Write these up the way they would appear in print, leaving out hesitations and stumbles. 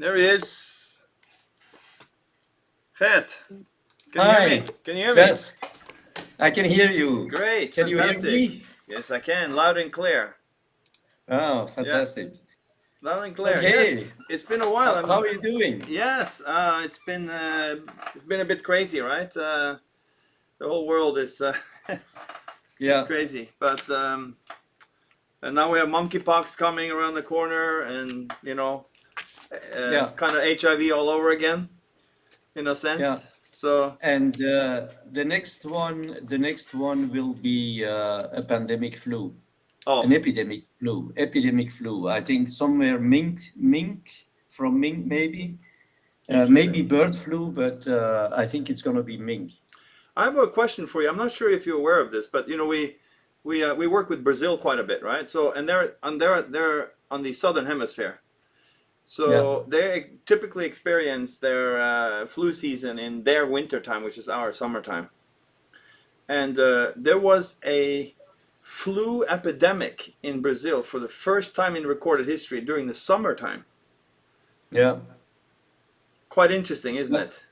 There he is. Gert, can you hear me? Hi. Can you hear me? Yes, I can hear you. Great, Can you hear fantastic. me? Yes, I can, loud and clear. Oh, Yeah, fantastic. loud and clear. Yes, Okay. it's been a while. How are you doing? Yes, it's been a bit crazy, right? The whole world is it's Yeah. crazy, but and now we have monkeypox coming around the corner, and Yeah. kind of HIV all over again, in a Yeah. sense. So, And the next one will be a pandemic flu, an oh, epidemic flu. I think somewhere from mink maybe, maybe interesting. bird flu, but I think it's gonna be mink. I have a question for you. I'm not sure if you're aware of this, but we work with Brazil quite a bit, right? So, and they're on the southern hemisphere, Yeah. so they typically experience their flu season in their winter time, which is our summertime. And there was a flu epidemic in Brazil for the first time in recorded history during the summertime. Yeah. Quite interesting, isn't it?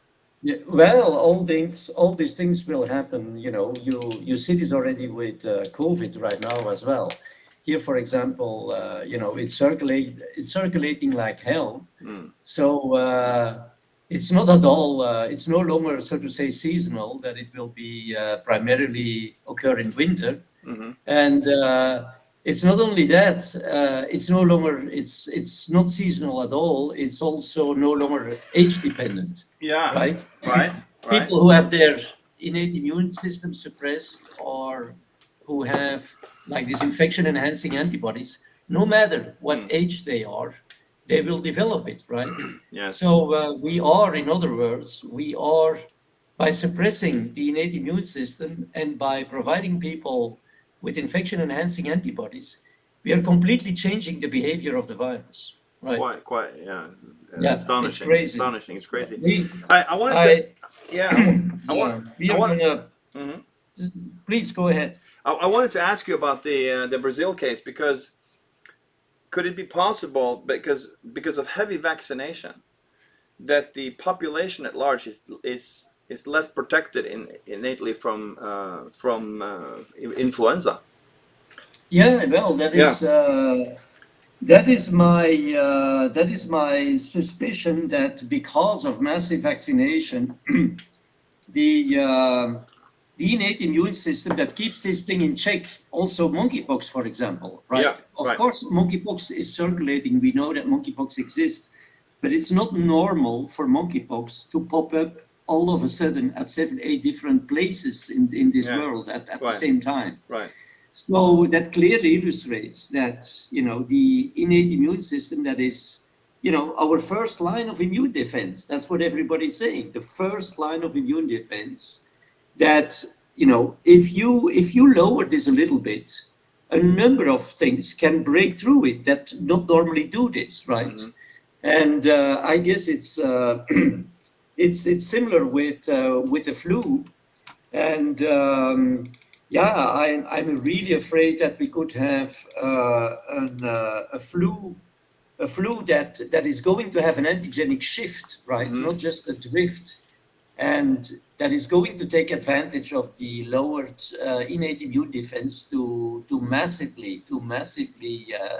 Yeah, well, all these things will happen. You see this already with COVID right now as well. Here, for example, it's circulating like hell. Mm. So it's not at all. It's no longer, so to say, seasonal. That it will be primarily occur in winter, Hmm. and it's not only that. It's no longer. It's not seasonal at all. It's also no longer age dependent, Yeah. right? Right. Right. People who have their innate immune system suppressed or who have like these infection enhancing antibodies, no matter what Mm. age they are, they will develop it, right? Yes. So in other words, we are by suppressing the innate immune system and by providing people with infection enhancing antibodies, we are completely changing the behavior of the virus, right? Quite, yeah. Yeah, it's Astonishing, crazy. astonishing. It's Yeah, crazy. we, I wanted to, I, yeah, I want, yeah, we I are want, gonna. mhm. Please go ahead. I wanted to ask you about the Brazil case, because could it be possible, because of heavy vaccination, that the population at large is less protected innately from influenza? Yeah, well, that Yeah. is that is my suspicion that because of massive vaccination, the the innate immune system that keeps this thing in check, also monkeypox, for example, Yeah. right? Of Right. course, monkeypox is circulating. We know that monkeypox exists, but it's not normal for monkeypox to pop up all of a sudden at 7, 8 different places in this Yeah. world at the Right. same time. Right. So that clearly illustrates that, the innate immune system that is, our first line of immune defense. That's what everybody's saying. The first line of immune defense that, if you lower this a little bit, a number of things can break through it that not normally do this, right? Hmm. And I guess it's similar with the flu. And yeah, I'm really afraid that we could have a flu that is going to have an antigenic shift, right? Hmm. Not just a drift, and that is going to take advantage of the lowered innate immune defense to massively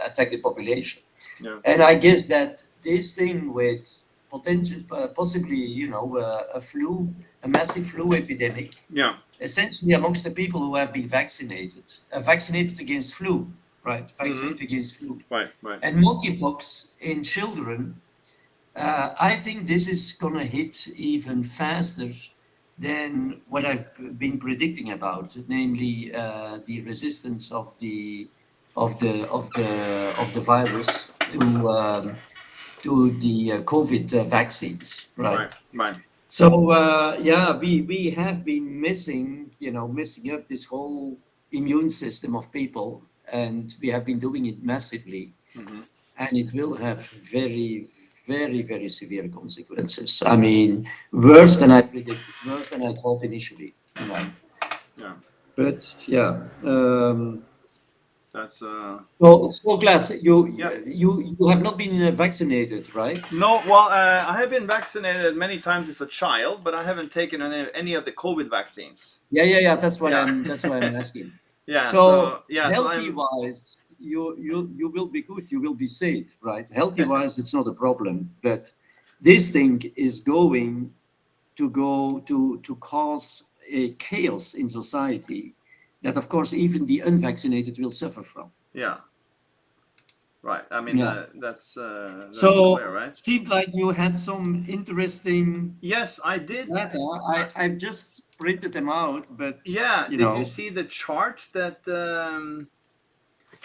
attack the population. Yeah. And I guess that this thing with possibly, a massive flu epidemic, Yeah. essentially amongst the people who have been vaccinated against flu, right? Hmm. Vaccinated against flu. Right. Right. And monkeypox in children, I think this is going to hit even faster than what I've been predicting about, namely the resistance of the virus to the COVID vaccines, Right. right? Right. So yeah, we have been messing up this whole immune system of people, and we have been doing it massively, Hmm. and it will have very, very, very severe consequences. I mean, worse than I predicted, worse than I thought initially, right? Yeah. But yeah, That's So Glass, yeah. you have not been vaccinated, right? No, well, I have been vaccinated many times as a child, but I haven't taken any of the COVID vaccines. Yeah. Yeah, That's why I'm asking. yeah. So So yeah, so healthy I'm. wise, you will be good. You will be safe, right? Healthy wise, it's not a problem. But this thing is going to cause a chaos in society that, of course, even the unvaccinated will suffer from. Yeah, right. I mean, Yeah. that's clear, So right? seemed like you had some interesting Yes, I did. data. I've just printed them out, but Yeah, you did you know. see the chart that?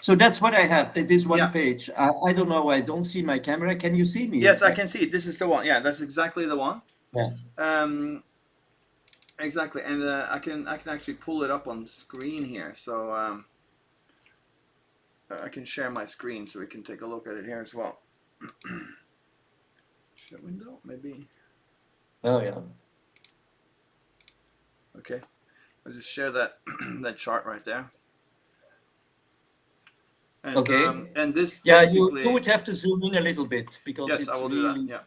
So that's what I have. It is one Yeah. page. I don't know. I don't see my camera. Can you see me? In Yes, I fact. can see it. This is the one. Yeah, that's exactly the one. Yeah. Um, exactly, and I can actually pull it up on screen here. So I can share my screen so we can take a look at it here as well. Share window, maybe. Oh yeah. Okay, I'll just share that that chart right there. Okay. And this Yeah, you basically, would have to zoom in a little bit because yes, I it's will do that. really. Yeah.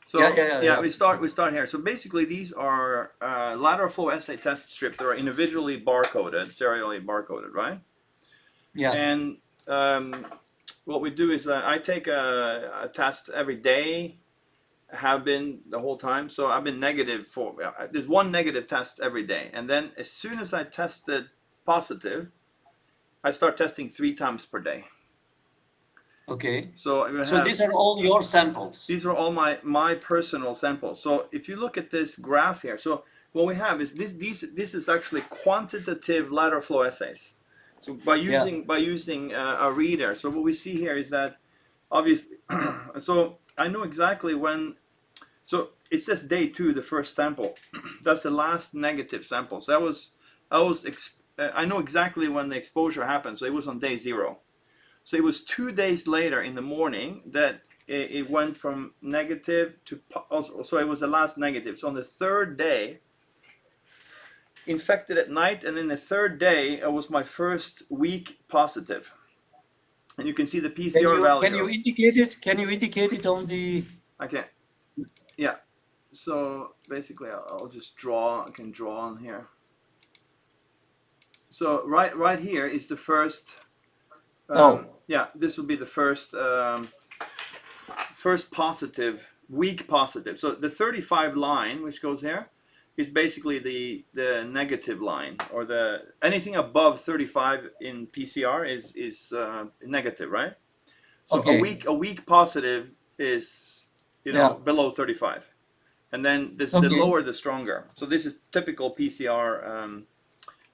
Yeah, So yeah, yeah, yeah, yeah. we start here. So basically, these are lateral flow assay test strips that are individually barcoded, serially barcoded, right? Yeah. And what we do is I take a test every day, have been the whole time. So I've been negative for there's one negative test every day, and then as soon as I tested positive, I start testing 3 times per day. Okay. So I So have these are all your samples. these are all my personal samples. So if you look at this graph here, so what we have is this is actually quantitative lateral flow assays. So by Yeah. using a reader, so what we see here is that obviously, so I know exactly when. So it says day 2, the first sample. That's the last negative sample. So I know exactly when the exposure happened. So it was on day 0. So it was 2 days later in the morning that it went from negative to also. So it was the last negative. So on the third day, infected at night, and then the third day it was my first week positive. And you can see the PCR Can value. you indicate it? Can you indicate it on the? Okay, yeah. So basically, I'll just draw. I can draw on here. So right here is the first. Oh. Yeah, this will be the first positive, week positive. So the 35 line, which goes here, is basically the negative line, or the anything above 35 in PCR is negative, right? So Okay. a week positive is Yeah. below 35, and then the Okay. lower the stronger. So this is typical PCR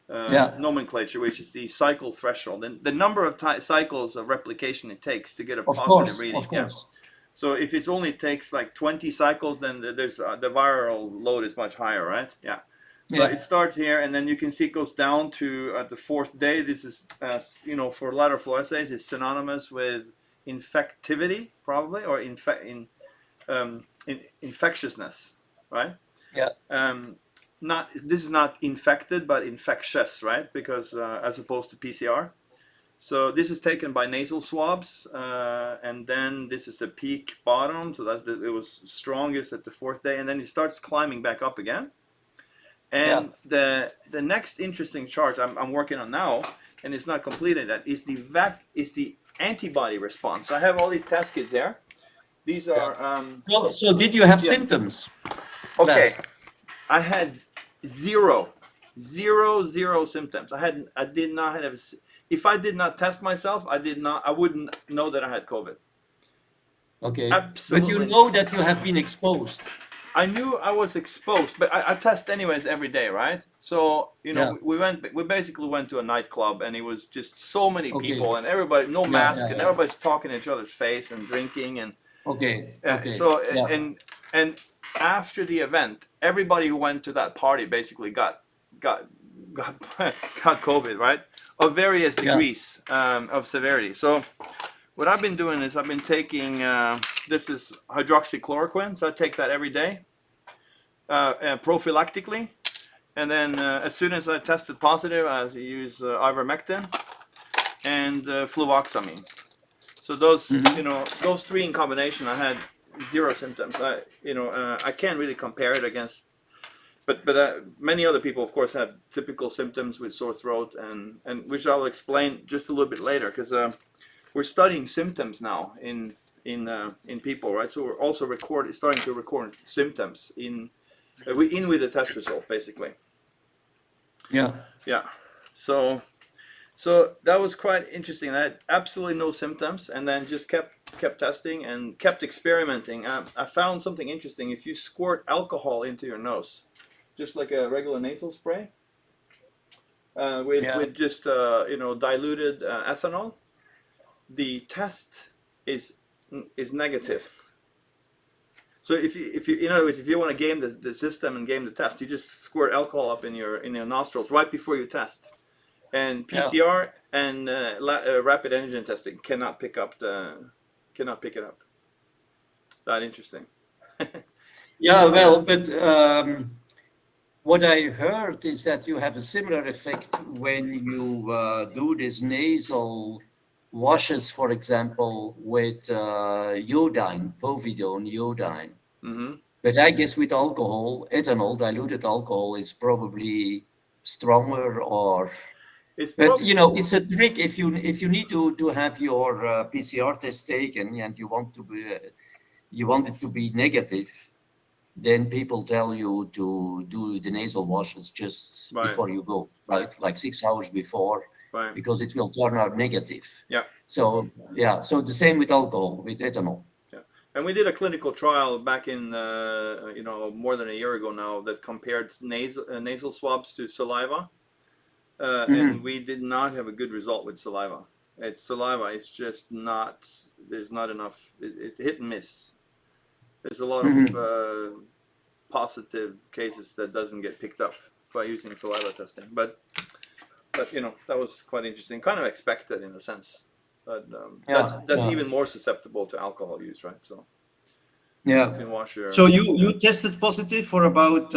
Yeah. nomenclature, which is the cycle threshold, and the number of cycles of replication it takes to get a Of positive course. reading. Of Yeah. course. So if it only takes like 20 cycles, then there's the viral load is much higher, right? Yeah. So Yeah. it starts here, and then you can see it goes down to at the 4th day. This is, for lateral flow assays, is synonymous with infectivity, probably, or infectiousness, right? Yeah. This is not infected, but infectious, right? Because as opposed to PCR. So this is taken by nasal swabs, and then this is the peak bottom. So it was strongest at the 4th day, and then it starts climbing back up again. And the next interesting chart I'm working on now, and it's not completed yet, is the antibody response. So I have all these test kits there. These are So did you have yeah. symptoms? Okay. I had zero symptoms. I did not have. If I did not test myself, I wouldn't know that I had COVID. Okay. But you Absolutely. know that you have been exposed. I knew I was exposed, but I test anyways every day, right? So Yeah. we basically went to a nightclub, and it was just so many Okay. people, and everybody no Yeah, mask, yeah, and yeah. everybody's talking in each other's face and drinking, and Okay. so Yeah. and after the event, everybody who went to that party basically got got COVID, right? Of various degrees of severity. So what I've been doing is I've been taking this is hydroxychloroquine, so I take that every day prophylactically, And then as soon as I tested positive, I used ivermectin and fluvoxamine. So those, those three in combination, I had zero symptoms. I can't really compare it against, but many other people, of course, have typical symptoms with sore throat, and which I'll explain just a little bit later, because we're studying symptoms now in people, right? So we're also starting to record symptoms in with the test result, basically. Yeah. Yeah. So that was quite interesting. I had absolutely no symptoms, and then just kept testing and kept experimenting. I found something interesting. If you squirt alcohol into your nose, just like a regular nasal spray, with just diluted ethanol, the test is negative. So if you in other words, if you want to game the system and game the test, you just squirt alcohol up in your nostrils right before you test. And PCR and rapid antigen testing cannot pick it up. That interesting. Yeah, well, but what I heard is that you have a similar effect when you do this nasal washes, for example, with iodine, povidone iodine. Mm-hmm. But I guess with alcohol, ethanol, diluted alcohol is probably stronger, or but it's a trick if you need to have your PCR test taken and you want it to be negative, then people tell you to do the nasal washes just before you go, right? Like 6 hours before, because it will turn out negative. Yeah. So so the same with alcohol, with ethanol. Yeah. And we did a clinical trial back in more than a year ago now that compared nasal swabs to saliva. And we did not have a good result with saliva. Saliva is just not, there's not enough, it's hit and miss. There's a lot of positive cases that doesn't get picked up by using saliva testing. But that was quite interesting, kind of expected in a sense. But that's even more susceptible to alcohol use, right? So you can wash your... So you tested positive for about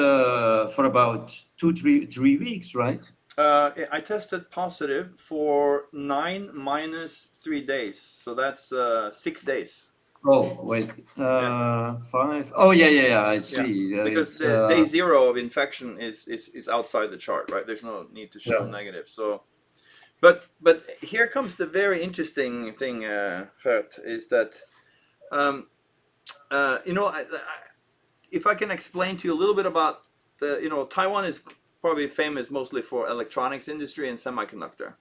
3 weeks, right? I tested positive for 9 minus 3 days, so that's 6 days. Oh wait, 5. Oh yeah, I see. Yeah. Because the day 0 of infection is outside the chart, right? There's no need to show negative. So, but here comes the very interesting thing, Gert, is that if I can explain to you a little bit about Taiwan is probably famous mostly for electronics industry and semiconductor.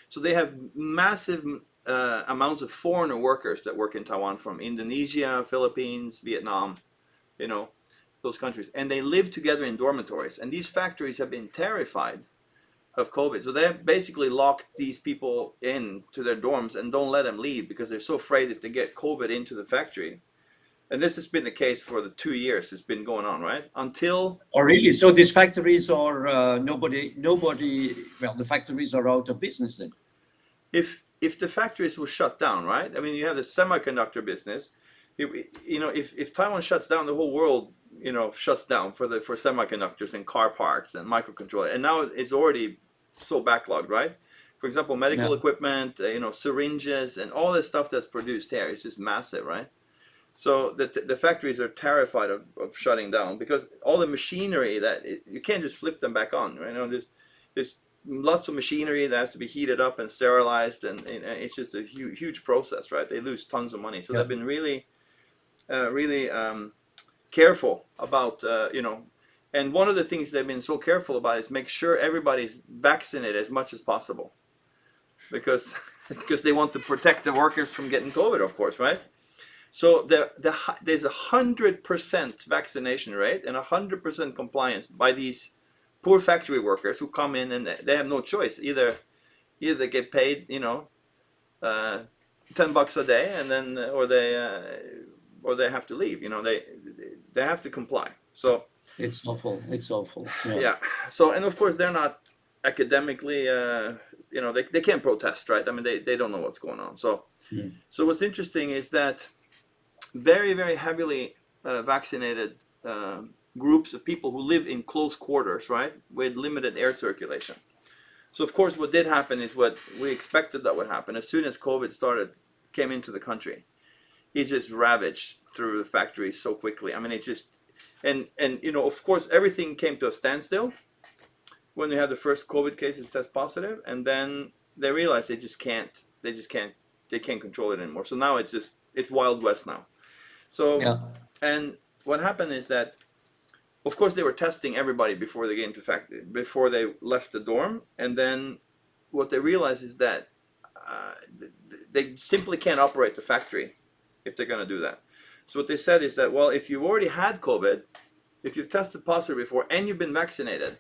So they have massive amounts of foreigner workers that work in Taiwan from Indonesia, Philippines, Vietnam, those countries. And they live together in dormitories. And these factories have been terrified of COVID. So they have basically locked these people in to their dorms and don't let them leave because they're so afraid if they get COVID into the factory. And this has been the case for the 2 years it's been going on, right? Until... Oh, really? So these factories are nobody. Well, the factories are out of business then. If the factories were shut down, right? I mean, you have the semiconductor business. If Taiwan shuts down, the whole world, shuts down for semiconductors and car parts and microcontroller. And now it's already so backlogged, right? For example, medical equipment, syringes, and all this stuff that's produced here is just massive, right? So the factories are terrified of shutting down because all the machinery you can't just flip them back on. Right? There's lots of machinery that has to be heated up and sterilized, and it's just a huge process, right? They lose tons of money. So they've been really careful about and one of the things they've been so careful about is make sure everybody's vaccinated as much as possible, because they want to protect the workers from getting COVID, of course, right? So there's 100% vaccination rate and 100% compliance by these poor factory workers who come in and they have no choice. Either they get paid, $10 a day, and then or they have to leave. They have to comply. So it's awful. Yeah. So, and of course they're not academically, they can't protest, right? I mean, they don't know what's going on. So what's interesting is that very, very heavily vaccinated groups of people who live in close quarters, right, with limited air circulation. So of course, what did happen is what we expected that would happen. As soon as COVID came into the country, it just ravaged through the factories so quickly. I mean, it just, and of course, everything came to a standstill when they had the first COVID cases test positive, and then they realized they can't control it anymore. So now it's Wild West now. So, Yeah. and what happened is that, of course, they were testing everybody before they before they left the dorm, and then what they realized is that they simply can't operate the factory if they're going to do that. So what they said is that, well, if you've already had COVID, if you've tested positive before and you've been vaccinated,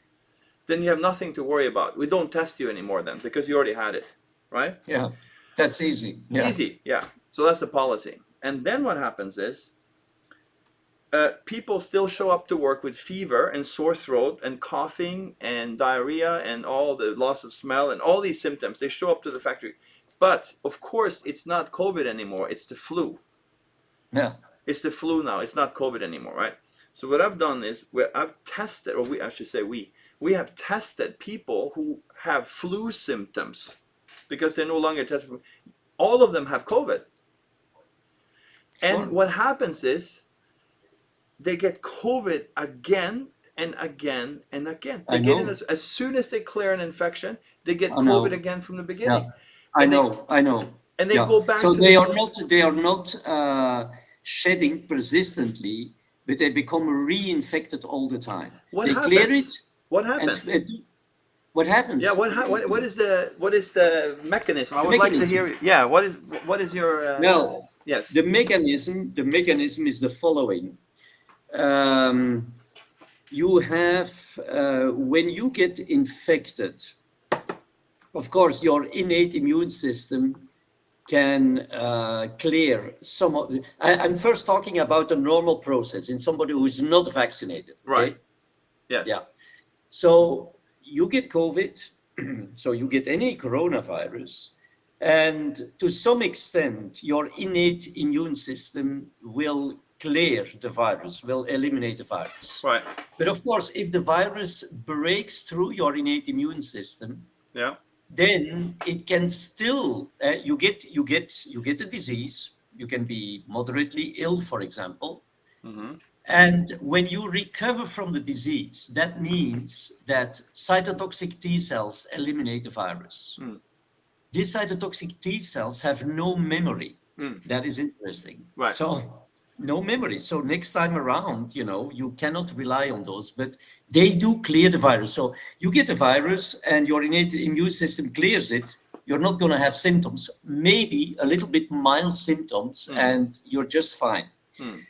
then you have nothing to worry about. We don't test you anymore then because you already had it, right? Yeah, that's easy. Yeah. Easy, yeah. So that's the policy. And then what happens is people still show up to work with fever and sore throat and coughing and diarrhea and all the loss of smell and all these symptoms. They show up to the factory. But of course, it's not COVID anymore. It's the flu. Yeah. It's the flu now. It's not COVID anymore, right? So what I've done is I've tested, or we have tested people who have flu symptoms because they're no longer tested. All of them have COVID. And Sure. what happens is they get COVID again and again and again. They get in as soon as they clear an infection, they get COVID again from the beginning. Yeah. I know. And they go back so to they are not shedding persistently, but they become reinfected all the time. What they happens? Clear it. What happens? What happens? Yeah. What is the mechanism? I would like to hear. Yeah. What is your? Well, yes. The mechanism is the following. You have when you get infected, of course, your innate immune system can clear some of. I'm first talking about a normal process in somebody who is not vaccinated. Okay? Right. Yes. Yeah. So you get COVID, so you get any coronavirus, and to some extent, your innate immune system will clear the virus, will eliminate the virus. Right. But of course, if the virus breaks through your innate immune system, yeah, then it can still you get the disease. You can be moderately ill, for example. Mm-hmm. And when you recover from the disease, that means that cytotoxic T cells eliminate the virus. Mm. These cytotoxic T cells have no memory. Mm. That is interesting. Right. So no memory. So next time around, you cannot rely on those, but they do clear the virus. So you get the virus and your innate immune system clears it. You're not going to have symptoms, maybe a little bit mild symptoms, and you're just fine. Mm.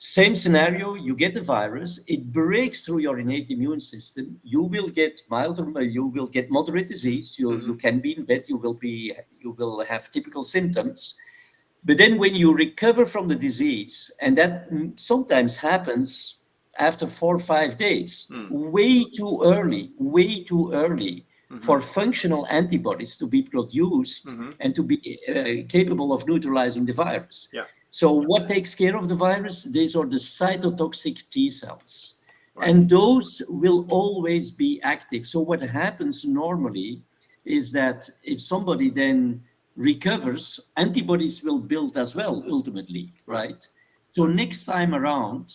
Same scenario, you get the virus, it breaks through your innate immune system, you will get you will get moderate disease, you can be in bed, you will have typical symptoms. But then when you recover from the disease, and that sometimes happens after 4 or 5 days, way too early for functional antibodies to be produced and to be capable of neutralizing the virus. Yeah. So what takes care of the virus? These are the cytotoxic T cells. Right. And those will always be active. So what happens normally is that if somebody then recovers, antibodies will build as well, ultimately, right? So next time around,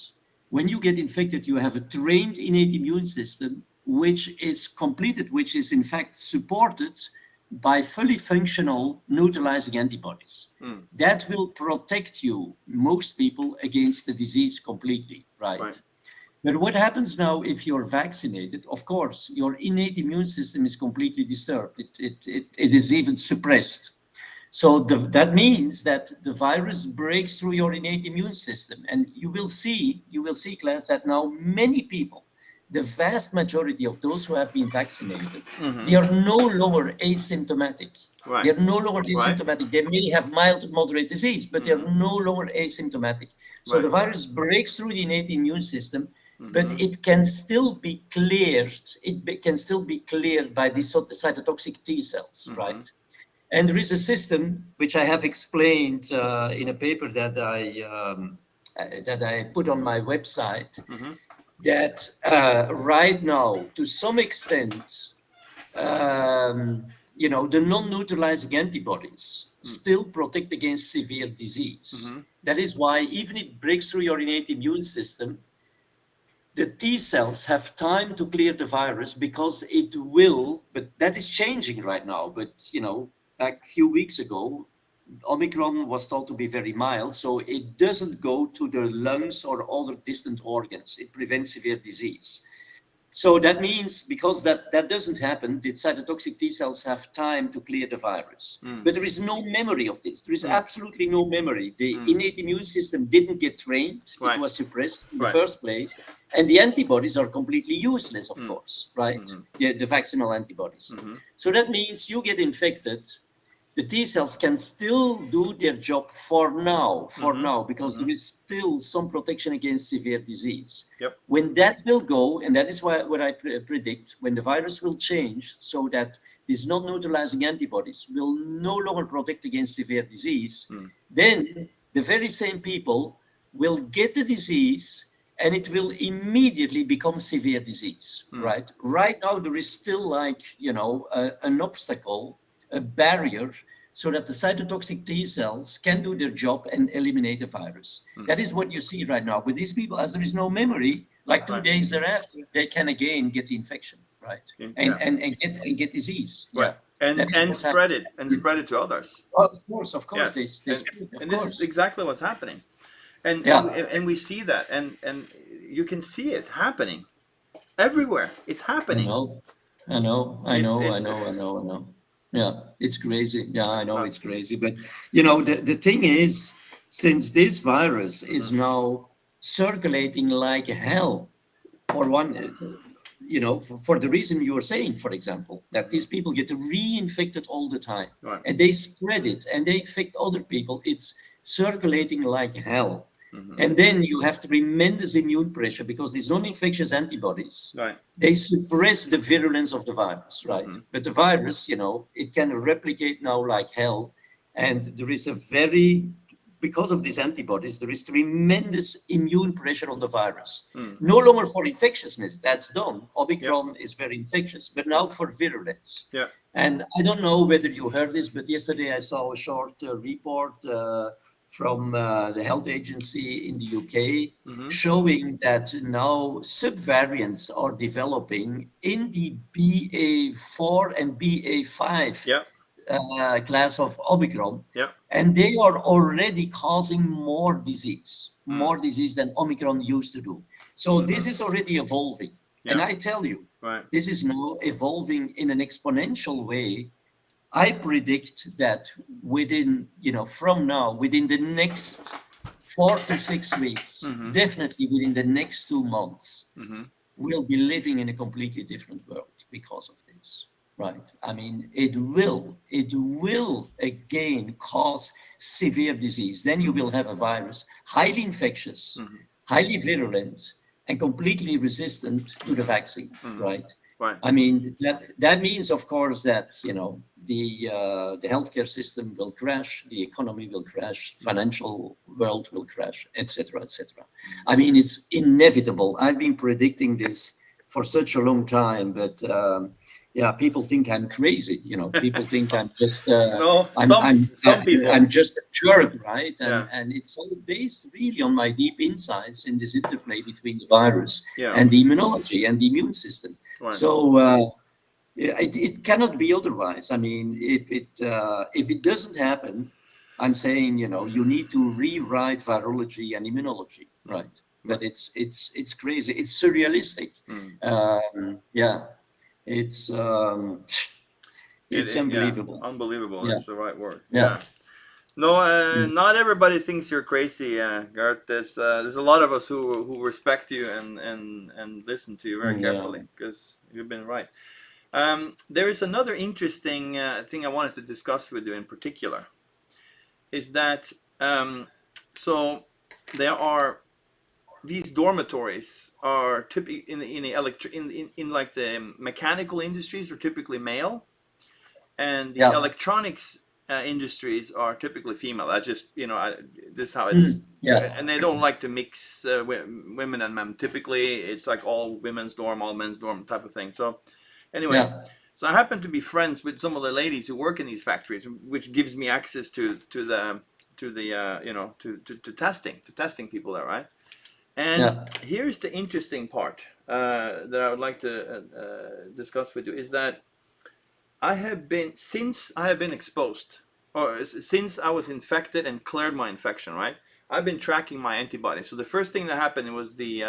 when you get infected, you have a trained innate immune system, which is completed, which is in fact supported by fully functional neutralizing antibodies. That will protect you, most people, against the disease completely, right? But what happens now if you're vaccinated? Of course, your innate immune system is completely disturbed. It is even suppressed. So that means that the virus breaks through your innate immune system. And you will see, Klaas, that now many people, the vast majority of those who have been vaccinated, they are no longer asymptomatic. Right. They're no longer asymptomatic. Right. They may have mild to moderate disease, but they're no longer asymptomatic. So the virus breaks through the innate immune system, but it can still be cleared. It can still be cleared by the cytotoxic T cells, right? And there is a system which I have explained in a paper that I put on my website. that right now, to some extent, the non-neutralizing antibodies still protect against severe disease. That is why even if it breaks through your innate immune system, the T cells have time to clear the virus because it will, but that is changing right now. But, like a few weeks ago, Omicron was thought to be very mild, so it doesn't go to the lungs or other distant organs. It prevents severe disease. So that means because that doesn't happen, the cytotoxic T cells have time to clear the virus. But there is no memory of this. There is absolutely no memory. The innate immune system didn't get trained. Right. It was suppressed in the Right. first place. And the antibodies are completely useless, of course, right? The vaccinal antibodies. So that means you get infected, the T cells can still do their job for now, because there is still some protection against severe disease. Yep. When that will go, and that is what I predict, when the virus will change so that these non-neutralizing antibodies will no longer protect against severe disease, then the very same people will get the disease and it will immediately become severe disease, right? Right now, there is still an obstacle, a barrier, so that the cytotoxic T cells can do their job and eliminate the virus. That is what you see right now. With these people, as there is no memory, like 2 days thereafter, they can again get the infection, right? And get disease. Right. Yeah. And spread it to others. Well, of course, Yes. this is exactly what's happening. And we see that, and you can see it happening everywhere. It's happening. I know. Yeah, it's crazy. Yeah, I know it's crazy. But, the thing is, since this virus is now circulating like hell, for one, for the reason you were saying, for example, that these people get reinfected all the time, Right. and they spread it and they infect other people. It's circulating like hell. And then you have tremendous immune pressure because these non-infectious antibodies, Right. they suppress the virulence of the virus, right? But the virus, it can replicate now like hell. And there is because of these antibodies, there is tremendous immune pressure on the virus. No longer for infectiousness, that's done. Omicron is very infectious, but now for virulence. Yeah. And I don't know whether you heard this, but yesterday I saw a short report from the health agency in the UK showing that now subvariants are developing in the BA4 and BA5 class of Omicron. Yeah. And they are already causing more disease than Omicron used to do. So this is already evolving. Yeah. And I tell you, Right. this is now evolving in an exponential way. I predict that within the next 4 to 6 weeks, definitely within the next 2 months, we'll be living in a completely different world because of this, right? I mean, it will again cause severe disease. Then you will have a virus, highly infectious, highly virulent, and completely resistant to the vaccine, right? Right. I mean, that means, of course, that, the healthcare system will crash, the economy will crash, financial world will crash, etc., etc. I mean, it's inevitable. I've been predicting this for such a long time, but people think I'm crazy. People think I'm just No, some people. I'm just a jerk, right? Yeah. And it's all based really on my deep insights in this interplay between the virus Yeah. and the immunology and the immune system. Right. So it cannot be otherwise. I mean, if it doesn't happen, I'm saying, you need to rewrite virology and immunology, right? But it's crazy. It's surrealistic. It's unbelievable. Yeah, unbelievable. Yeah. That's the right word. Yeah. No, not everybody thinks you're crazy, Gert. There's a lot of us who respect you and listen to you very carefully because you've been right. There is another interesting thing I wanted to discuss with you in particular. Is that so there are these dormitories are typically in like the mechanical industries are typically male, and the electronics industries are typically female. That's just this is how it's and they don't like to mix women and men. Typically, it's like all women's dorm, all men's dorm type of thing. So, anyway, Yeah. so I happen to be friends with some of the ladies who work in these factories, which gives me access to the to testing people there, right? And Yeah. here's the interesting part that I would like to discuss with you is that since I have been exposed, or since I was infected and cleared my infection, right? I've been tracking my antibodies. So the first thing that happened was we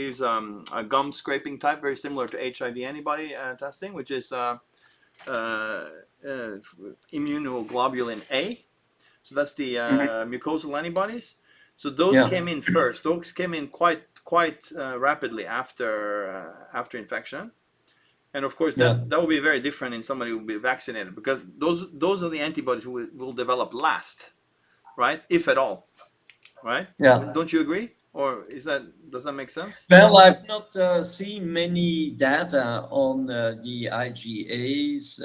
use a gum scraping type, very similar to HIV antibody testing, which is immunoglobulin A. So that's the mucosal antibodies. So those Yeah. came in first. Those came in quite rapidly after infection. And of course, that will be very different in somebody who will be vaccinated, because those are the antibodies who will develop last, right? If at all, right? Yeah. Don't you agree? Or does that make sense? Well, I've not seen many data on the IgAs,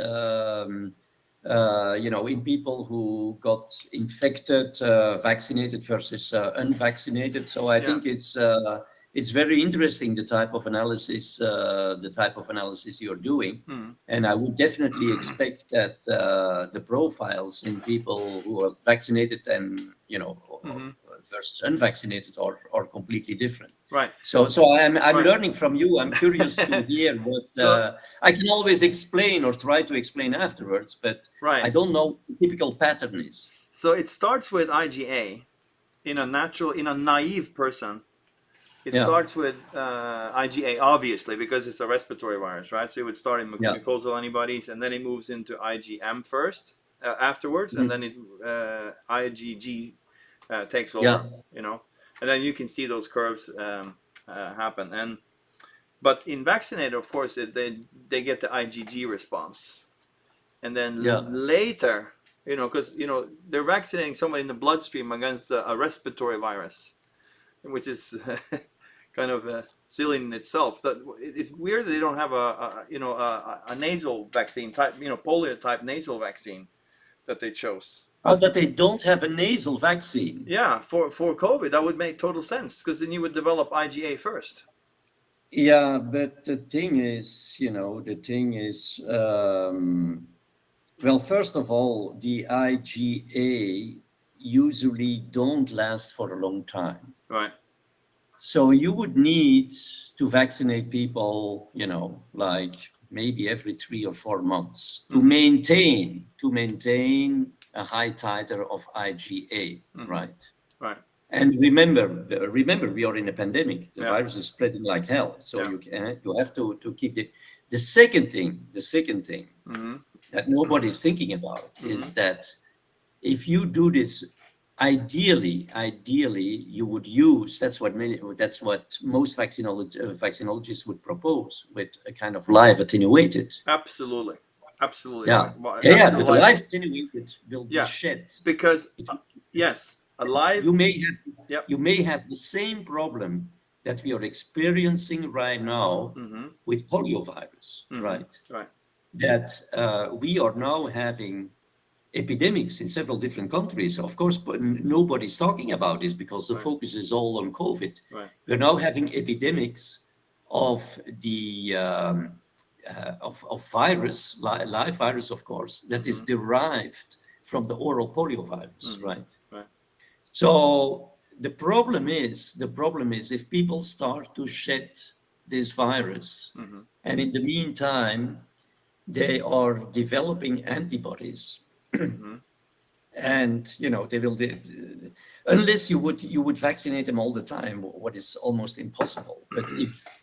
in people who got infected, vaccinated versus unvaccinated. So I think it's very interesting, the type of analysis you're doing. And I would definitely expect that the profiles in people who are vaccinated and, versus unvaccinated are completely different. Right. So I'm learning from you. I'm curious to hear what I can always explain or try to explain afterwards, but I don't know what the typical pattern is. So it starts with IgA in a naive person. It starts with IgA, obviously, because it's a respiratory virus, right? So it would start in mucosal antibodies, and then it moves into IgM first, afterwards, and then IgG takes over, and then you can see those curves happen. But in vaccinated, of course, they get the IgG response, and then later, because they're vaccinating somebody in the bloodstream against a respiratory virus, which is kind of silly in itself. That it's weird that they don't have a nasal vaccine type, polio type nasal vaccine that they chose. Oh, that they don't have a nasal vaccine. Yeah, for COVID, that would make total sense, because then you would develop IgA first. Yeah, but the thing is, well, first of all, the IgA usually don't last for a long time. Right. So you would need to vaccinate people, like maybe every 3 or 4 months to maintain a high titer of IgA, right? Right. And remember, we are in a pandemic. The virus is spreading like hell. So you have to keep it. The second thing that nobody's thinking about is that if you do this, ideally you would use, that's what most vaccinologists would propose, with a kind of live attenuated. Absolutely. But the live attenuated will be shed, because alive. You may have the same problem that we are experiencing right now with poliovirus, right? Right. That we are now having epidemics in several different countries. Of course, but nobody's talking about this because the focus is all on COVID. Right. We're now having epidemics of the of virus, live virus, of course, that is derived from the oral poliovirus, right? Right. So the problem is if people start to shed this virus, and in the meantime they are developing antibodies, and they will, unless you would vaccinate them all the time, what is almost impossible. But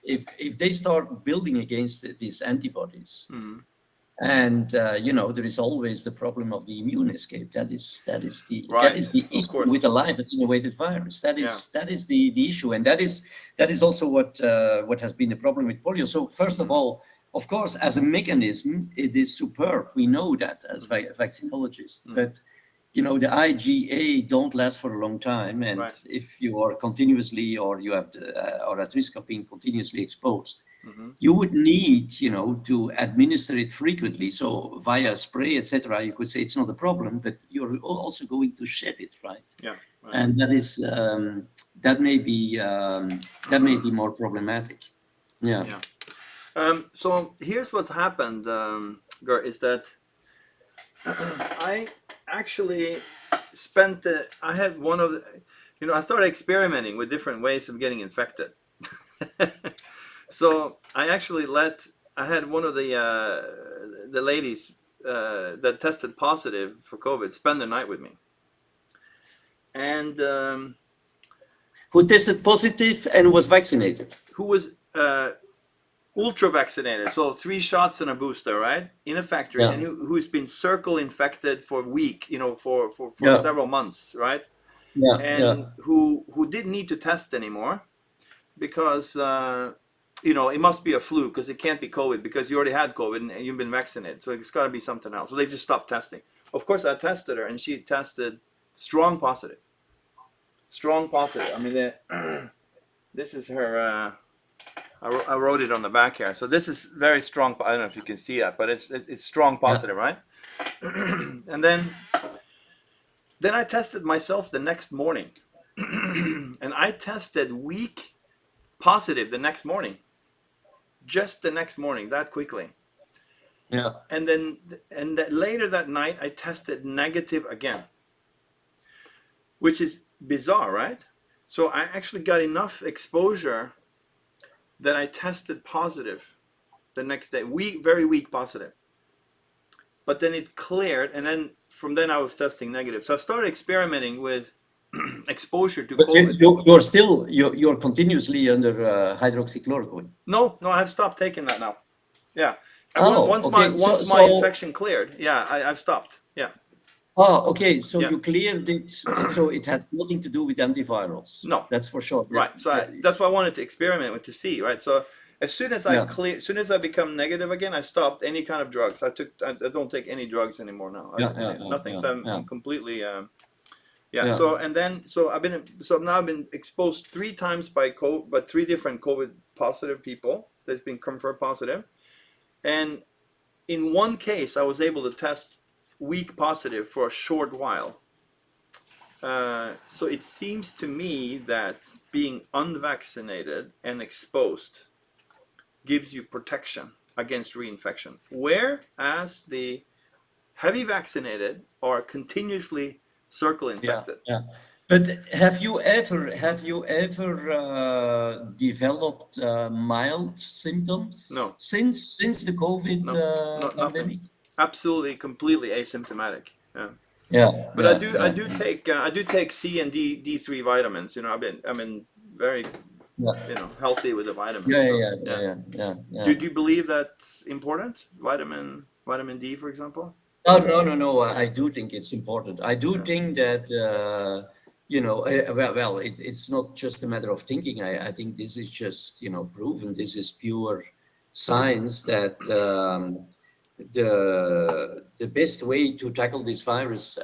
if they start building against these antibodies, and there is always the problem of the immune escape. That is the issue with a live attenuated virus. That is the issue, and that is also what has been the problem with polio. So first of all, of course, as a mechanism, it is superb. We know that as vaccinologists, but the IgA don't last for a long time, and if you are continuously, or you have or at risk of being continuously exposed, you would need, to administer it frequently. So via spray, etc., you could say it's not a problem, but you're also going to shed it, right? Yeah. Right. And that is that may be more problematic. Yeah. So here's what's happened, Gert, is that I actually I had one of the, I started experimenting with different ways of getting infected. So I actually I had one of the ladies that tested positive for COVID spend the night with me. And who tested positive and was vaccinated? Who was ultra vaccinated, so 3 shots and a booster, right, in a factory, and who's been circle infected for a week, for several months, right? Who didn't need to test anymore because it must be a flu, because it can't be COVID, because you already had COVID and you've been vaccinated, so it's got to be something else. So they just stopped testing. Of course, I tested her, and she tested strong positive. I mean, this is her. I wrote it on the back here. So this is very strong. I don't know if you can see that, but it's strong positive, right? And then I tested myself the next morning, and I tested weak positive the next morning, just the next morning, that quickly. Yeah. And then later that night, I tested negative again, which is bizarre, right? So I actually got enough exposure that I tested positive the next day, very weak positive. But then it cleared, and then from then I was testing negative. So I started experimenting with exposure to COVID. You're continuously under hydroxychloroquine. No, I've stopped taking that now. Yeah. Once my infection cleared, I've stopped. Yeah. Oh, okay. So you cleared it. So it had nothing to do with antivirals. No, that's for sure. Right. So that's what I wanted to experiment with, to see. Right. So as soon as as soon as I become negative again, I stopped any kind of drugs. I don't take any drugs anymore now. Nothing. So I'm completely. So I've been exposed 3 times by 3 different COVID positive people that's been confirmed positive, and in one case I was able to test weak positive for a short while. So it seems to me that being unvaccinated and exposed gives you protection against reinfection, whereas the heavy vaccinated are continuously circle infected. But have you ever developed mild symptoms? No. Since the COVID pandemic? Absolutely, completely asymptomatic. But I do take C and D3 vitamins. I've been very healthy with the vitamins. Do you believe that's important? Vitamin D, for example? No. I do think it's important. I do think that it's not just a matter of thinking. I think this is just proven. This is pure science that the best way to tackle this virus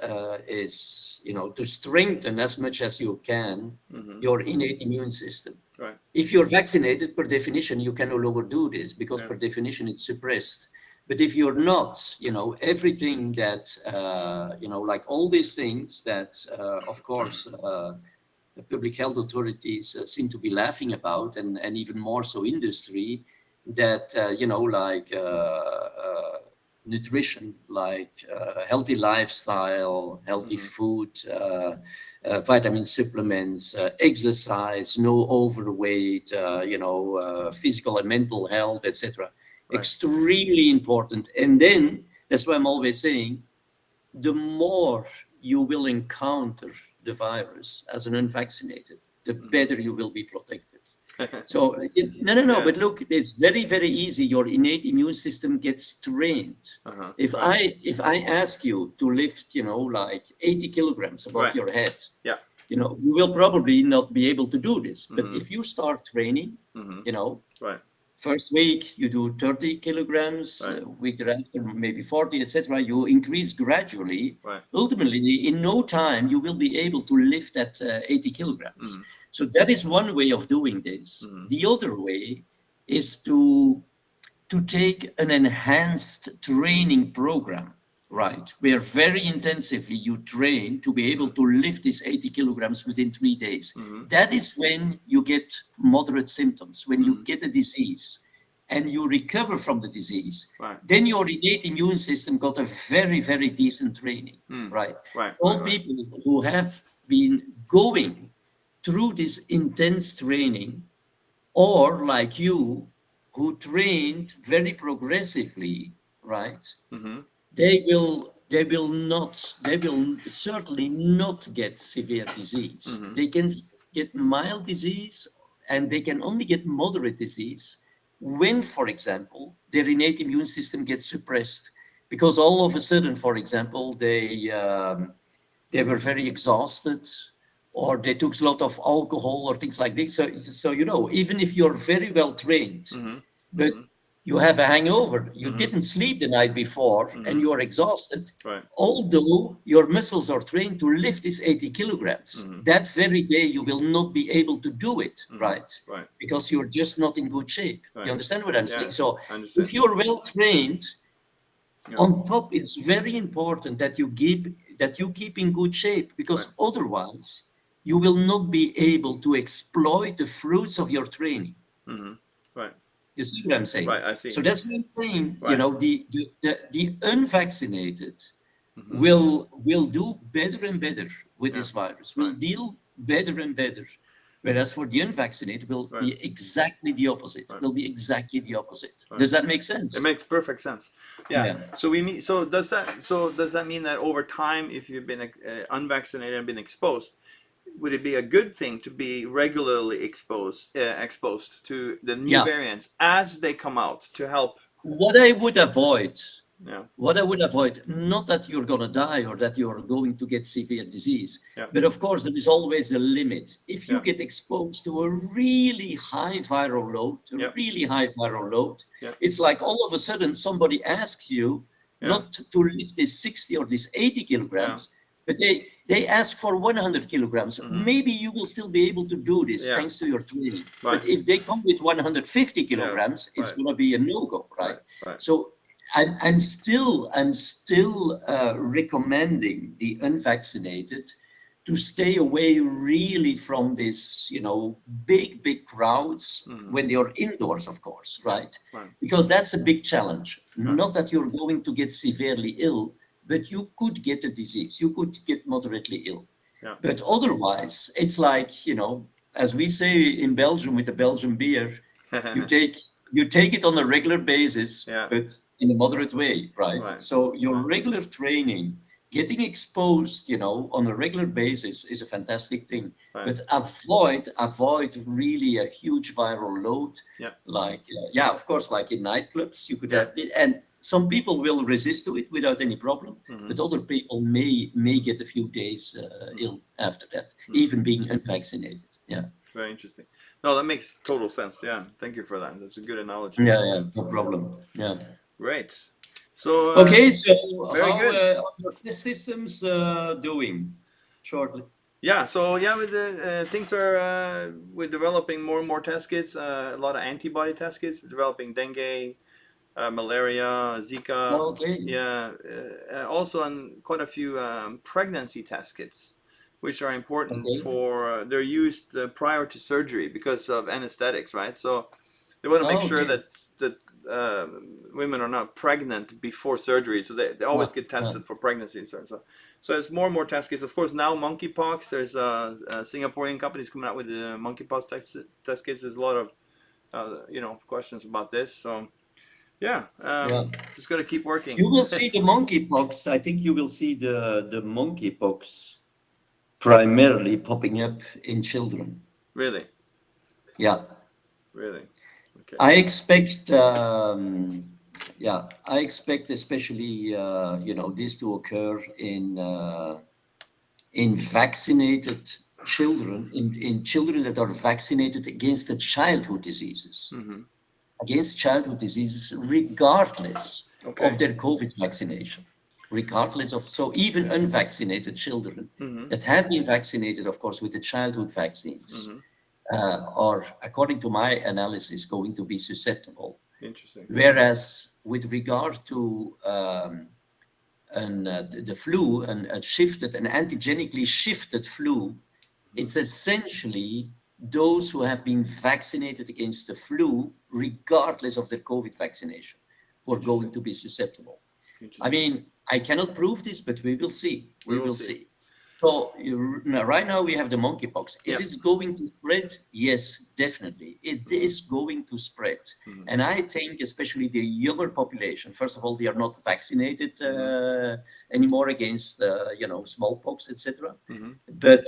is to strengthen as much as you can your innate immune system. Right. If you're vaccinated, per definition, you can no longer do this because per definition it's suppressed. But if you're not, everything that like all these things that of course the public health authorities seem to be laughing about, and even more so industry, that like nutrition, like healthy lifestyle, healthy food, vitamin supplements, exercise, no overweight, physical and mental health, etc. Extremely important. And then that's why I'm always saying, the more you will encounter the virus as an unvaccinated, the better you will be protected. So but look, it's very, very easy. Your innate immune system gets trained. If I ask you to lift, like 80 kilograms above your head, you will probably not be able to do this. But if you start training, first week you do 30 kilograms, week thereafter maybe 40, etc. You increase gradually. Ultimately, in no time, you will be able to lift that 80 kilograms. So that is one way of doing this. The other way is to take an enhanced training program, right? Where very intensively you train to be able to lift these 80 kilograms within 3 days. That is when you get moderate symptoms, when you get a disease and you recover from the disease. Right. Then your innate immune system got a very, very decent training, right? Right. All people who have been going through this intense training, or like you, who trained very progressively, right? They will certainly not get severe disease. They can get mild disease, and they can only get moderate disease when, for example, their innate immune system gets suppressed, because all of a sudden, for example, they were very exhausted, or they took a lot of alcohol or things like this. So even if you're very well trained, but you have a hangover, you didn't sleep the night before, and you are exhausted, Right. although your muscles are trained to lift this 80 kilograms, that very day you will not be able to do it, right? Right. Because you're just not in good shape. Right. You understand what I'm Yeah, saying? So I understand. if you're well trained, on top, it's very important that you keep in good shape, because otherwise you will not be able to exploit the fruits of your training. Right. You see what I'm saying? Right, I see. So that's one thing. Right. The unvaccinated will do better and better with this virus. Will deal better and better. Whereas for the unvaccinated, will be exactly the opposite. Will be exactly the opposite. Does that make sense? It makes perfect sense. Yeah. So does that mean that over time, if you've been unvaccinated and been exposed, would it be a good thing to be regularly exposed to the new variants as they come out to help? What I would avoid, not that you're going to die or that you're going to get severe disease, but of course there is always a limit. If you get exposed to a really high viral load, it's like all of a sudden somebody asks you not to lift this 60 or this 80 kilograms, but they ask for 100 kilograms. Maybe you will still be able to do this thanks to your training. But if they come with 150 kilograms, it's going to be a no-go, right? So I'm still recommending the unvaccinated to stay away really from this, big crowds when they are indoors, of course, right? Because that's a big challenge. Not that you're going to get severely ill, but you could get a disease. You could get moderately ill. But otherwise, it's like, as we say in Belgium with the Belgian beer, you take it on a regular basis, but in a moderate way, right? So your regular training, getting exposed, on a regular basis is a fantastic thing. But avoid really a huge viral load. Like, of course, like in nightclubs, you could have it. And some people will resist to it without any problem, but other people may get a few days ill after that, even being unvaccinated. Yeah. Very interesting. No, that makes total sense. Yeah. Thank you for that. That's a good analogy. Yeah, no problem. Yeah. Great. So okay, so very how good. Are your test systems doing? Shortly. Yeah, so with the things are we're developing more and more test kits. A lot of antibody test kits. We're developing dengue, malaria, Zika. Okay. Yeah, also on quite a few pregnancy test kits, which are important for. They're used prior to surgery because of anesthetics, right? So they want to make sure that women are not pregnant before surgery, so they always get tested for pregnancy. So it's more and more test kits. Of course, now monkeypox. There's Singaporean companies coming out with the monkeypox test kits. There's a lot of questions about this. So just got to keep working. You will see the monkeypox. I think you will see the monkeypox primarily popping up in children. Really? Yeah. Really? Okay. I expect especially this to occur in vaccinated children, in children that are vaccinated against the childhood diseases, regardless of their COVID vaccination, so even unvaccinated children that have been vaccinated, of course, with the childhood vaccines. are, according to my analysis, going to be susceptible. Interesting. Whereas with regard to the flu, an antigenically shifted flu, it's essentially those who have been vaccinated against the flu, regardless of their COVID vaccination, who are going to be susceptible. I mean, I cannot prove this, but we will see. We will see. So right now we have the monkeypox. Is it going to spread? Yes, definitely. It is going to spread. And I think especially the younger population, first of all, they are not vaccinated anymore against, smallpox, etc. But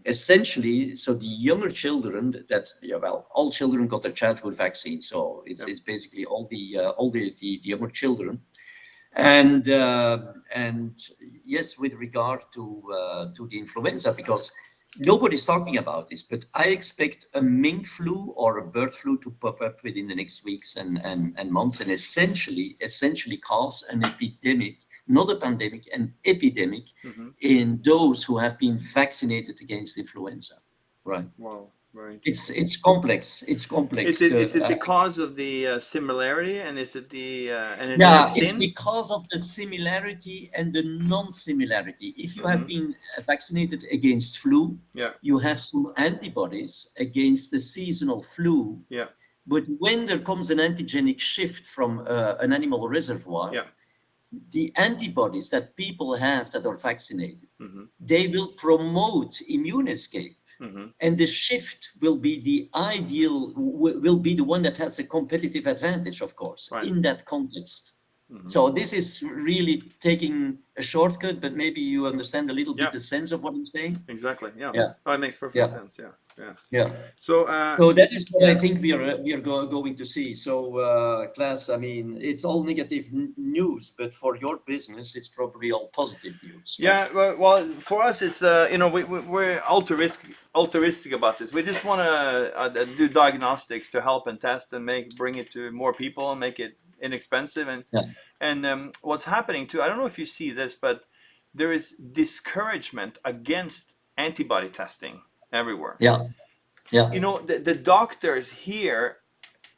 essentially, so the younger children all children got their childhood vaccine. So it's basically all the younger children. And yes, with regard to the influenza, because nobody's talking about this, but I expect a mink flu or a bird flu to pop up within the next weeks and months, and essentially cause an epidemic, not a pandemic, an epidemic in those who have been vaccinated against influenza. Right. Wow. Right. It's complex. It's complex. Is it because of the similarity, and is it the it's because of the similarity and the non-similarity. If you have been vaccinated against flu, you have some antibodies against the seasonal flu. Yeah. But when there comes an antigenic shift from an animal reservoir, the antibodies that people have that are vaccinated, they will promote immune escape. And the shift will be the ideal, will be the one that has a competitive advantage, of course, in that context. So this is really taking a shortcut, but maybe you understand a little bit the sense of what I'm saying. Exactly. Yeah. Oh, it makes perfect sense. Yeah. So that is what I think we are going to see. So Klaas, I mean, it's all negative news, but for your business, it's probably all positive news. Yeah. Well, for us, it's we're altruistic about this. We just want to do diagnostics to help and test and bring it to more people and make it inexpensive. And what's happening too, I don't know if you see this, but there is discouragement against antibody testing everywhere. Yeah. The doctors here,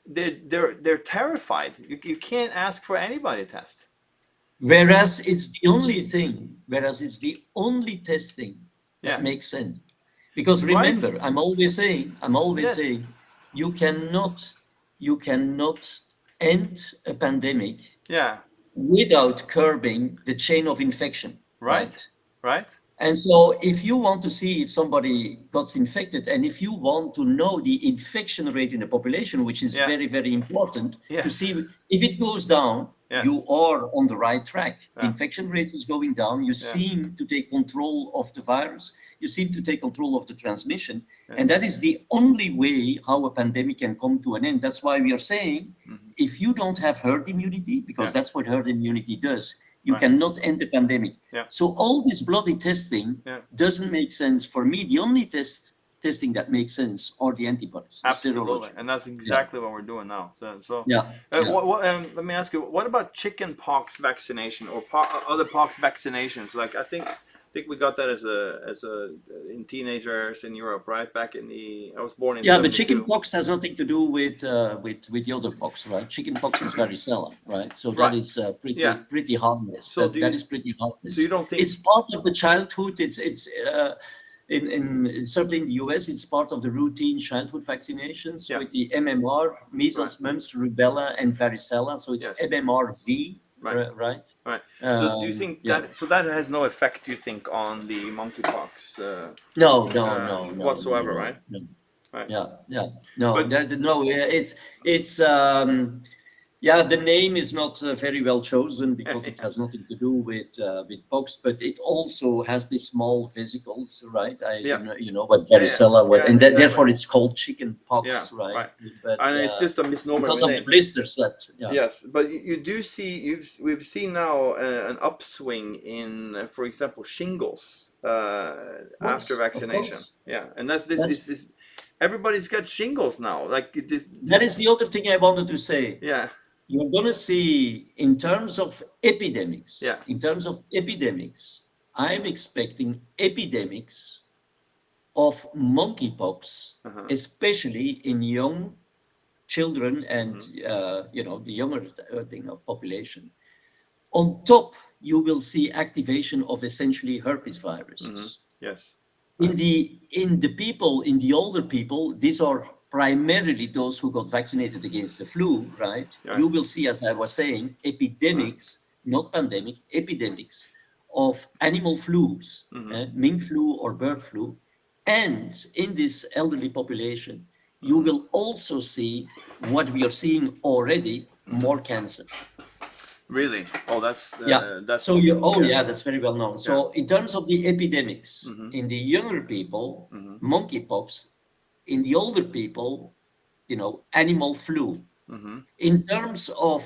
they're terrified. You can't ask for antibody test. Whereas it's the only testing that makes sense. Because remember, I'm always saying, you cannot end a pandemic without curbing the chain of infection. Right. And so if you want to see if somebody got infected, and if you want to know the infection rate in the population, which is very, very important, to see if it goes down, you are on the right track. The infection rate is going down. You seem to take control of the virus. You seem to take control of the transmission. And that is the only way how a pandemic can come to an end. That's why we are saying, if you don't have herd immunity, because that's what herd immunity does, you cannot end the pandemic. So all this bloody testing doesn't make sense for me. The only testing that makes sense are the antibodies. Absolutely, and that's exactly what we're doing now. Let me ask you, what about chicken pox vaccination or other pox vaccinations? Like I think we got that as in teenagers in Europe, right? Back in I was born in 72. But chicken pox has nothing to do with the other pox, right? Chicken pox is varicella, right? So that is pretty harmless. So that is pretty harmless. So you don't think it's part of the childhood? It's certainly in the US, it's part of the routine childhood vaccinations with the MMR, measles, mumps, rubella, and varicella. So it's MMRV. Right. So do you think that has no effect? You think on the monkeypox? No, whatsoever, right? No. Right. It's the name is not very well chosen because it has nothing to do with pox, but it also has these small vesicles, right? What varicella, and therefore it's called chicken pox, right? But, and it's just a misnomer because of the blisters that. Yes, but you do see we've seen now an upswing in, for example, shingles after vaccination. And this everybody's got shingles now. That is the other thing I wanted to say. You're going to see, in terms of epidemics, I'm expecting epidemics of monkeypox, Uh-huh. especially in young children and Mm-hmm. the younger population. On top, you will see activation of essentially herpes Mm-hmm. viruses. Yes. In Right. the people, in the older people, these are primarily those who got vaccinated against the flu, right? Right. You will see, as I was saying, Right. epidemics, not pandemic, epidemics of animal flus, Mm-hmm. mink flu or bird flu. And in this elderly population, you Mm-hmm. will also see what we are seeing already, more cancer. Really? Oh, Yeah. that's So oh yeah, yeah, that's very well known. yeah. So in terms of the epidemics, Mm-hmm. in the younger people, Mm-hmm. monkeypox; in the older people, animal flu. Mm-hmm. In terms of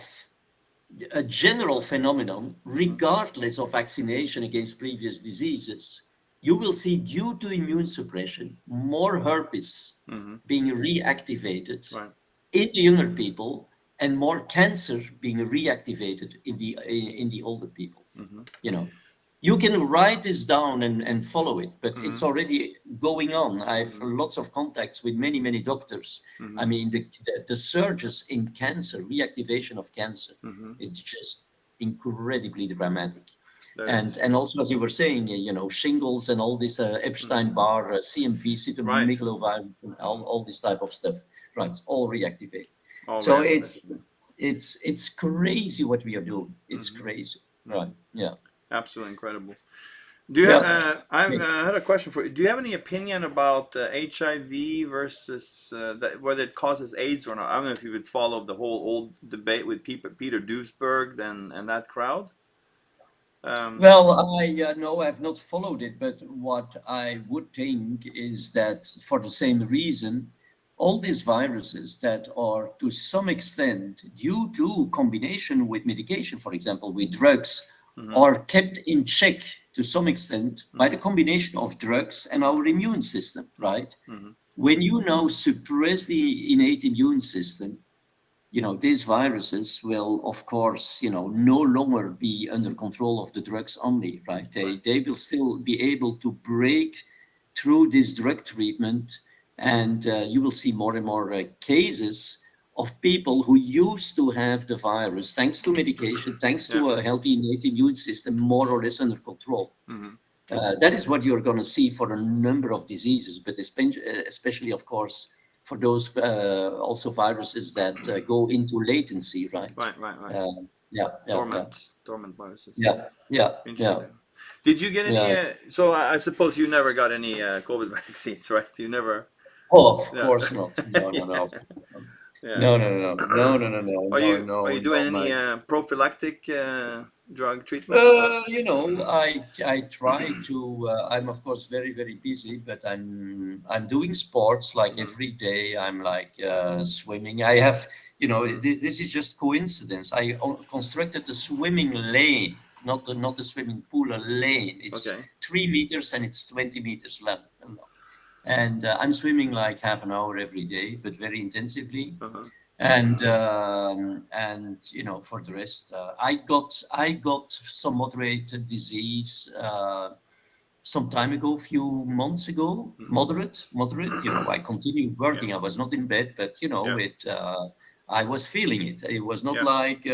a general phenomenon, Mm-hmm. regardless of vaccination against previous diseases, you will see, due to immune suppression, more herpes Mm-hmm. being reactivated Right. in the younger people, and more cancer being reactivated in the older people. Mm-hmm. You know, you can write this down and follow it, but Mm-hmm. it's already going on. I have Mm-hmm. lots of contacts with many doctors. Mm-hmm. I mean, the surges in cancer, reactivation of cancer, Mm-hmm. it's just incredibly dramatic. That And is and also, as you were saying, shingles and all this mm-hmm. Epstein-Barr, CMV, Right. cytomegalovirus, and all this type of stuff. Right, it's all reactivated. All So reactivation. it's crazy what we are doing. It's Mm-hmm. crazy. Right. Mm-hmm. Yeah. Absolutely incredible. Do you? Yeah. I've had a question for you. Do you have any opinion about HIV versus whether it causes AIDS or not? I don't know if you would follow the whole old debate with Peter Duesberg and that crowd. Um, Well, I no, I've not followed it, but what I would think is that, for the same reason, all these viruses that are to some extent, due to combination with medication, for example, with drugs, mhm, are kept in check to some extent by the mhm, combination of drugs and our immune system, right? mhm, When you now suppress the innate immune system, these viruses will, of course, no longer be under control of the drugs only, right? right. They will still be able to break through this drug treatment, and you will see more and more cases of people who used to have the virus, thanks to medication, thanks Yeah. to a healthy innate immune system, more or less under control. Mhm, That is what you're going to see for a number of diseases, but especially, of course, for those also viruses that go into latency, right? right. Right. Right. Yeah, yeah, yeah, Dormant viruses. yeah, yeah, yeah, Interesting. Did you get any? yeah. So I suppose you never got any COVID vaccines, right? You never. Oh, of Yeah. course not. No, no, no. Yeah. No, no, no, no, no, no, no, Are no, you no, doing no, any my. prophylactic drug treatment? I try to. I'm of course very busy, but I'm doing sports like Mm-hmm. every day. I'm like swimming. I have, Mm-hmm. this is just coincidence. I constructed a swimming lane, not a swimming pool, a lane. It's Okay. 3 meters and it's 20 meters long. And I'm swimming like half an hour every day, but very intensively. Uh-huh. And for the rest, I got some moderate disease some time ago, few months ago. Mm-hmm. Moderate. I continued Yeah. working. I was not in bed, but Yeah. I was feeling it. It was not Yeah. like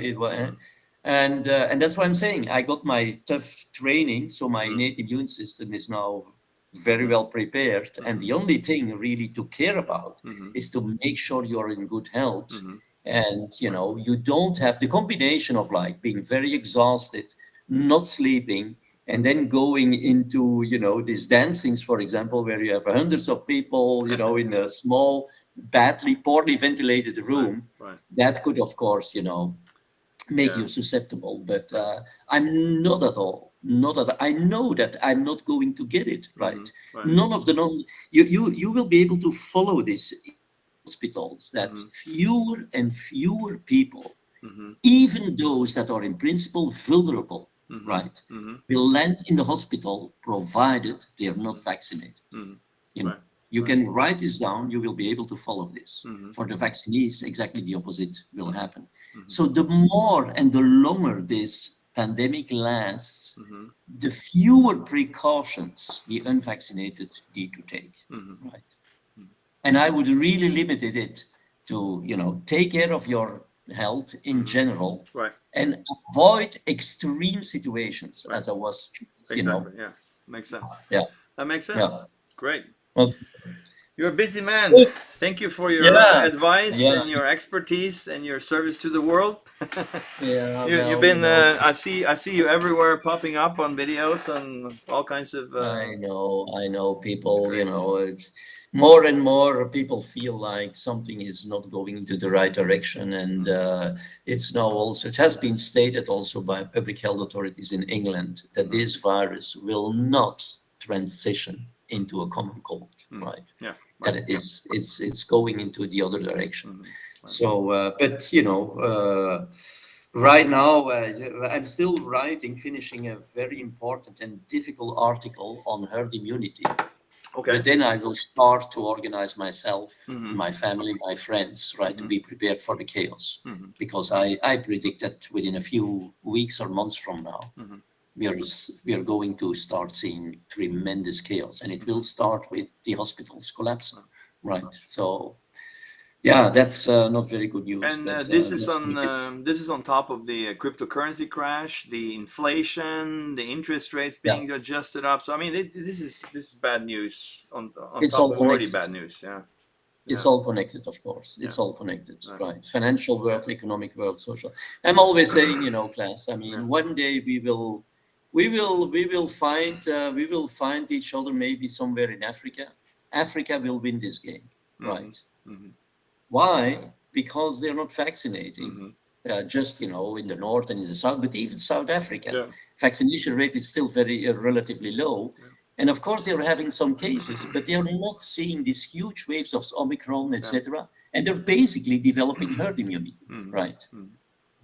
it was. Mm-hmm. And that's why I'm saying I got my tough training, so my Mm-hmm. innate immune system is now very Mm-hmm. well prepared. And Mm-hmm. the only thing really to care about Mm-hmm. is to make sure you're in good health. Mm-hmm. And Right. you don't have the combination of like being very exhausted, not sleeping, and then going into these dancings, for example, where you have hundreds of people in a small, poorly ventilated Right. room. Right. That could, of course, make Yeah. you susceptible. But Right. I'm not at all. Not at. I know that I'm not going to get it. Mm-hmm. Right. Right. None of the non. You will be able to follow this in hospitals, that Mm-hmm. fewer and fewer people, Mm-hmm. even those that are in principle vulnerable, Mm-hmm. right, Mm-hmm. will land in the hospital provided they are not Mm-hmm. vaccinated. Mm-hmm. You know, Right. you Right. can write this down. You will be able to follow this. Mm-hmm. For the vaccinees, exactly the opposite will Mm-hmm. happen. Mm-hmm. So the more and the longer this pandemic lasts, Mm-hmm. the fewer precautions the unvaccinated need to take, Mm-hmm. right? And I would really limit it to, take care of your health in general Right. and avoid extreme situations, Right. as I was, Exactly. Yeah. Makes sense. yeah, That makes yeah. sense. Great. Well, You're a busy man. good. Thank you for your Yeah, advice yeah, and your expertise and your service to the world. yeah. You've Well, been. I see you everywhere, popping up on videos and all kinds of. I know It's people, great. it's more and more people feel like something is not going into the right direction. And it's now also, it has been stated also by public health authorities in England that this virus will not transition into a common cold, right? Yeah. That Right. it's going into the other direction. Mhm. Right. So, but right now, I'm still finishing a very important and difficult article on herd immunity. Okay. But then I will start to organize myself, Mm-hmm. my family, my friends, right, to be prepared for the chaos. Mm-hmm. Because I predict that within a few weeks or months from now, Mm-hmm. we are going to start seeing tremendous chaos, and it will start with the hospitals collapsing, right? So, yeah, that's not very good news, And but this is on top of the cryptocurrency crash, the inflation, the interest rates yeah, being adjusted up. So I mean, this is bad news on it's top all of already connected. bad news. Yeah. It's Yeah. all connected, of course. Yeah. It's all connected, Right. right? Financial world, economic world, social. I'm always saying, class. I mean, Yeah. one day we will find each other maybe somewhere in Africa. Africa will win this game, Mm-hmm. right? Mm-hmm. Why? Because they're not vaccinating. Mm-hmm. Just in the north and in the south, but even South Africa, Yeah. vaccination rate is still very relatively low. Yeah. And of course, they're having some cases, but they are not seeing these huge waves of Omicron, Yeah. etc. And they're basically developing herd immunity, Mm-hmm. right? Mm-hmm.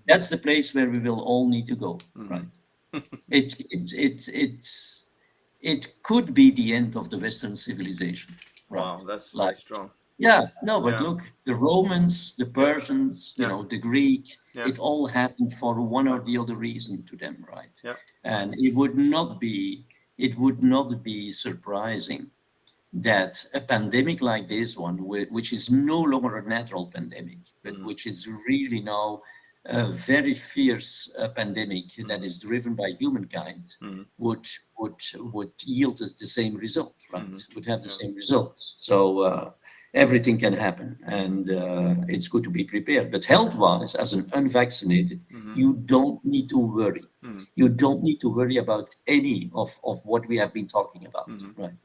That's the place where we will all need to go, Mm-hmm. right? It could be the end of the Western civilization, right? Wow, that's Like, very strong. yeah, no, but Yeah. look, the Romans, the Yeah. Persians, Yeah. the Greek, Yeah. it all happened for one or the other reason to them, right? Yeah. And it would not be surprising that a pandemic like this one, which is no longer a natural pandemic, but which is really now a very fierce pandemic that is driven by humankind, Mm-hmm. would yield us the same result, right? Mm-hmm. Would have the Yeah. same results. So everything can happen, and it's good to be prepared. But health-wise, as an unvaccinated, Mm-hmm. you don't need to worry. Mm-hmm. You don't need to worry about any of what we have been talking about, Mm-hmm. right?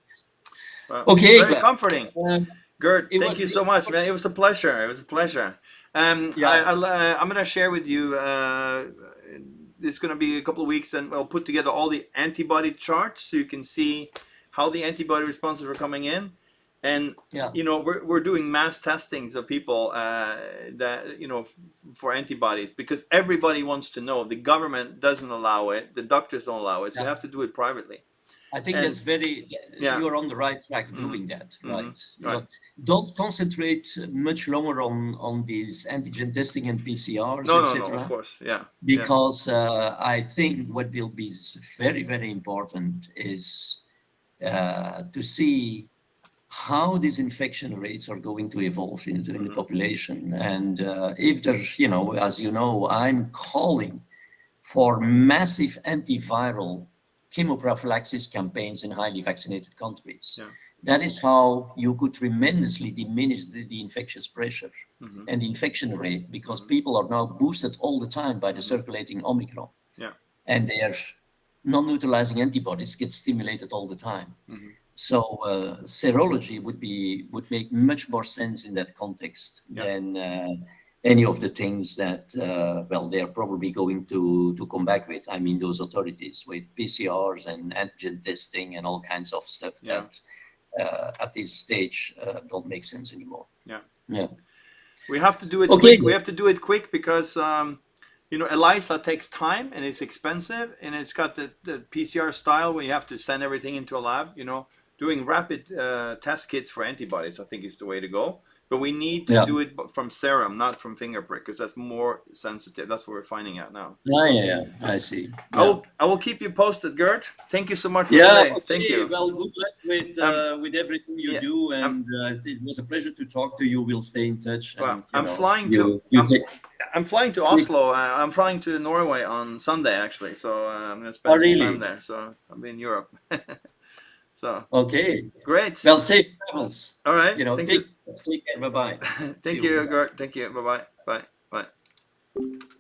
Well, Okay, very Glenn. comforting. Gert, It thank was you so much, man. It was a pleasure. It was a pleasure. yeah, I'm gonna share with you. It's gonna be a couple of weeks, and we'll put together all the antibody charts so you can see how the antibody responses are coming in. And yeah, we're doing mass testings of people that for antibodies, because everybody wants to know. The government doesn't allow it. The doctors don't allow it. So you yeah. have to do it privately. I think And that's very, yeah. you're on the right track Mm-hmm. doing that, Mm-hmm. right? Right. Don't concentrate much longer on these antigen testing and PCRs, No, of etc. course. Yeah. Yeah. Because I think what will be very, very important is to see how these infection rates are going to evolve in the Mm-hmm. population. And if there's, as you know, I'm calling for massive antiviral chemoprophylaxis campaigns in highly vaccinated countries. Yeah. That is how you could tremendously diminish the infectious pressure Mm-hmm. and the infection rate, because people are now boosted all the time by the circulating Omicron. Yeah. And their non-neutralizing antibodies get stimulated all the time. Mm-hmm. So serology would make much more sense in that context than any of the things that they are probably going to come back with. I mean, those authorities with PCRs and antigen testing and all kinds of stuff that at this stage don't make sense anymore. Yeah. Yeah. We have to do it Okay. quick. We have to do it quick because ELISA takes time and it's expensive, and it's got the PCR style where you have to send everything into a lab. Doing rapid test kits for antibodies, I think, is the way to go. but we need to Yeah. do it from serum, not from finger prick, because that's more sensitive. That's what we're finding out now. Yeah. I see. I will keep you posted, Gert. Thank you so much for Yeah. today. Okay. Thank you. Well, good luck with everything you yeah, do, and it was a pleasure to talk to you. We'll stay in touch. Well, And, I'm know, flying you- to you I'm, take- I'm flying to Oslo. I'm flying to Norway on Sunday actually, so I'm gonna spend Oh, some really? time there. So I'll be in Europe. So Okay. great. Well, safe travels. All right. You know, Thank take you. care. Bye bye. Thank you, Gert. Thank you. Bye bye. Bye bye.